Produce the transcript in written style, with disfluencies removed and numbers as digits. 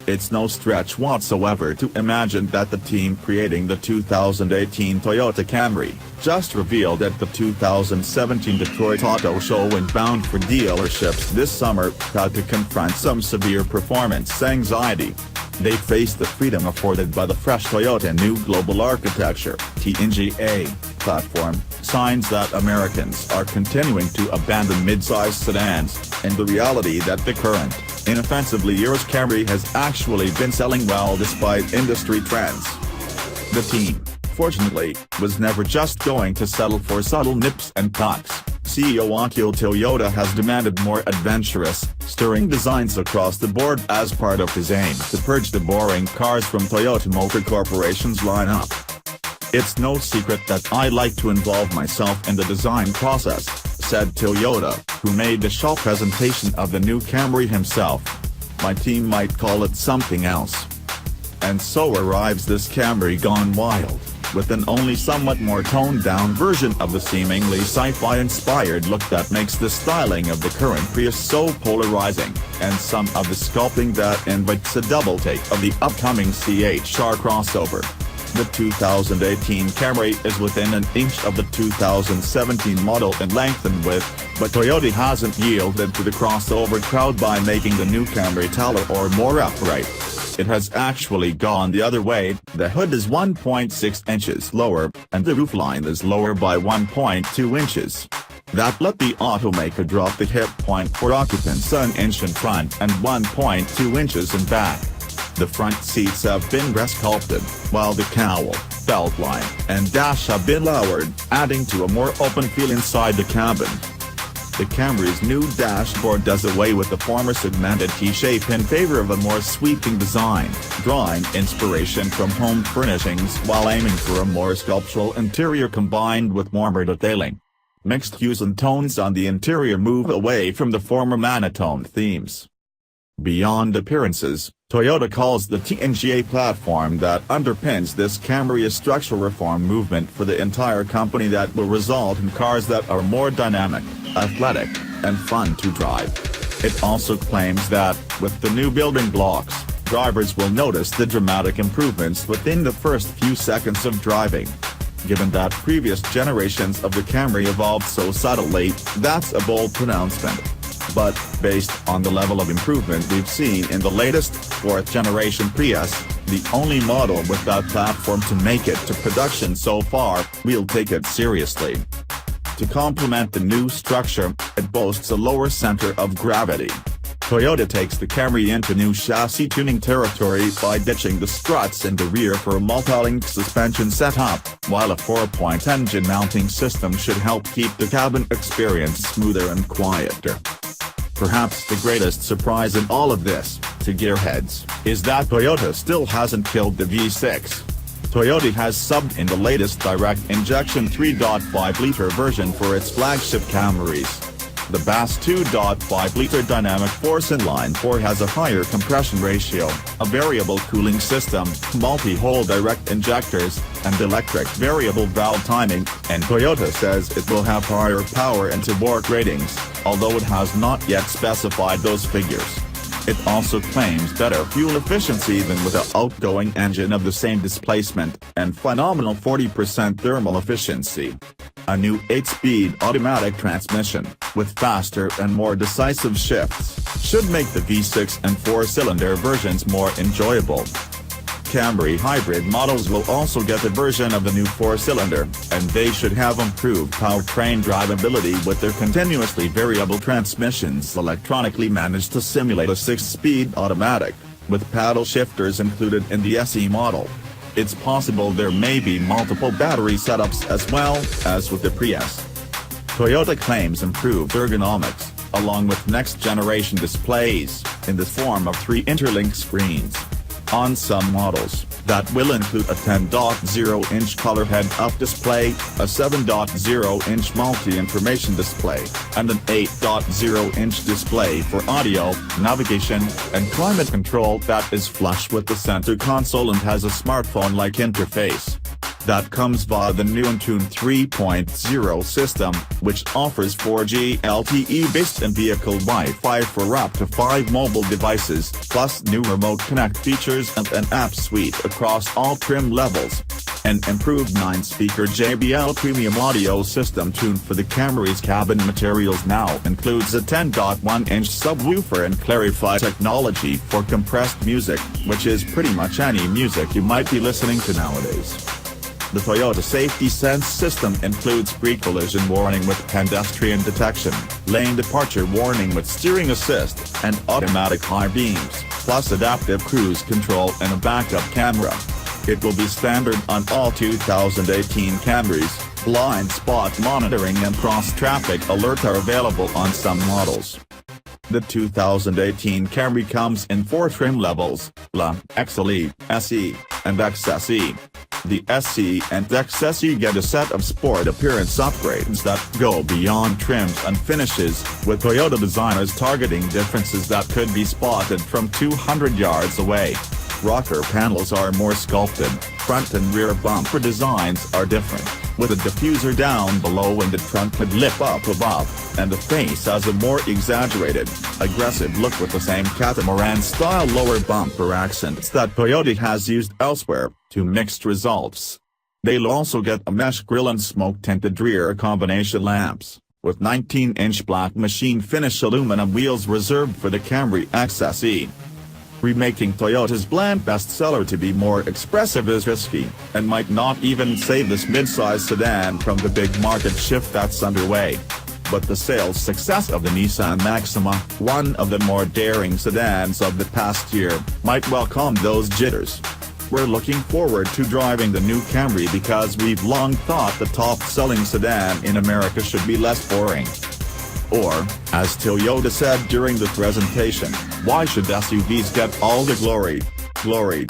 It's no stretch whatsoever to imagine that the team creating the 2018 Toyota Camry just revealed at the 2017 Detroit Auto Show when bound for dealerships this summer had to confront some severe performance anxiety. They faced the freedom afforded by the fresh Toyota New Global Architecture (TNGA) platform, signs that Americans are continuing to abandon mid-size sedans, and the reality that the current, inoffensively-yours Camry has actually been selling well despite industry trends. The team, fortunately, was never just going to settle for subtle nips and tucks. CEO Akio Toyoda has demanded more adventurous, stirring designs across the board as part of his aim to purge the boring cars from Toyota Motor Corporation's lineup. "It's no secret that I like to involve myself in the design process," said Toyoda, who made the show presentation of the new Camry himself. "My team might call it something else." And so arrives this Camry gone wild, with an only somewhat more toned-down version of the seemingly sci-fi inspired look that makes the styling of the current Prius so polarizing, and some of the sculpting that invites a double take of the upcoming CHR crossover. The 2018 Camry is within an inch of the 2017 model in length and width, but Toyota hasn't yielded to the crossover crowd by making the new Camry taller or more upright. It has actually gone the other way. The hood is 1.6 inches lower, and the roofline is lower by 1.2 inches. That let the automaker drop the hip point for occupants an inch in front and 1.2 inches in back. The front seats have been resculpted, while the cowl, beltline, and dash have been lowered, adding to a more open feel inside the cabin. The Camry's new dashboard does away with the former segmented T-shape in favor of a more sweeping design, drawing inspiration from home furnishings while aiming for a more sculptural interior combined with warmer detailing. Mixed hues and tones on the interior move away from the former monotone themes. Beyond appearances, Toyota calls the TNGA platform that underpins this Camry a structural reform movement for the entire company that will result in cars that are more dynamic, athletic, and fun to drive. It also claims that, with the new building blocks, drivers will notice the dramatic improvements within the first few seconds of driving. Given that previous generations of the Camry evolved so subtly, that's a bold pronouncement. But, based on the level of improvement we've seen in the latest, fourth-generation Prius, the only model with that platform to make it to production so far, we'll take it seriously. To complement the new structure, it boasts a lower center of gravity. Toyota takes the Camry into new chassis tuning territory by ditching the struts in the rear for a multi-link suspension setup, while a 4-point engine mounting system should help keep the cabin experience smoother and quieter. Perhaps the greatest surprise in all of this, to gearheads, is that Toyota still hasn't killed the V6. Toyota has subbed in the latest direct-injection 3.5-liter version for its flagship Camrys. The BAS 2.5-liter dynamic force inline-4 has a higher compression ratio, a variable cooling system, multi-hole direct injectors, and electric variable valve timing, and Toyota says it will have higher power and torque ratings, although it has not yet specified those figures. It also claims better fuel efficiency than with an outgoing engine of the same displacement, and phenomenal 40% thermal efficiency. A new 8-speed automatic transmission, with faster and more decisive shifts, should make the V6 and 4-cylinder versions more enjoyable. Camry hybrid models will also get a version of the new 4-cylinder, and they should have improved powertrain drivability with their continuously variable transmissions electronically managed to simulate a 6-speed automatic, with paddle shifters included in the SE model. It's possible there may be multiple battery setups as well as with the Prius. Toyota claims improved ergonomics, along with next-generation displays, in the form of 3 interlinked screens. On some models, that will include a 10.0-inch color head-up display, a 7.0-inch multi-information display, and an 8.0-inch display for audio, navigation, and climate control that is flush with the center console and has a smartphone-like interface. that comes via the new Entune 3.0 system, which offers 4G LTE-based in-vehicle Wi-Fi for up to 5 mobile devices, plus new Remote Connect features and an app suite across all trim levels. An improved 9-speaker JBL premium audio system tuned for the Camry's cabin materials now includes a 10.1-inch subwoofer and Clarify technology for compressed music, which is pretty much any music you might be listening to nowadays. The Toyota Safety Sense system includes pre-collision warning with pedestrian detection, lane departure warning with steering assist, and automatic high beams, plus adaptive cruise control and a backup camera. It will be standard on all 2018 Camrys. Blind spot monitoring and cross-traffic alert are available on some models. The 2018 Camry comes in 4 trim levels: LA, XLE, SE, and XSE. The SE and XSE get a set of sport appearance upgrades that go beyond trims and finishes, with Toyota designers targeting differences that could be spotted from 200 yards away. Rocker panels are more sculpted, front and rear bumper designs are different, with a diffuser down below and the trunk hood lip up above, and the face has a more exaggerated, aggressive look with the same catamaran-style lower bumper accents that Toyota has used elsewhere, to mixed results. They'll also get a mesh grille and smoke-tinted rear combination lamps, with 19-inch black machine finish aluminum wheels reserved for the Camry XSE. Remaking Toyota's bland bestseller to be more expressive is risky, and might not even save this mid-size sedan from the big market shift that's underway. But the sales success of the Nissan Maxima, one of the more daring sedans of the past year, might well calm those jitters. We're looking forward to driving the new Camry because we've long thought the top-selling sedan in America should be less boring. Or, as Toyota said during the presentation, why should SUVs get all the glory?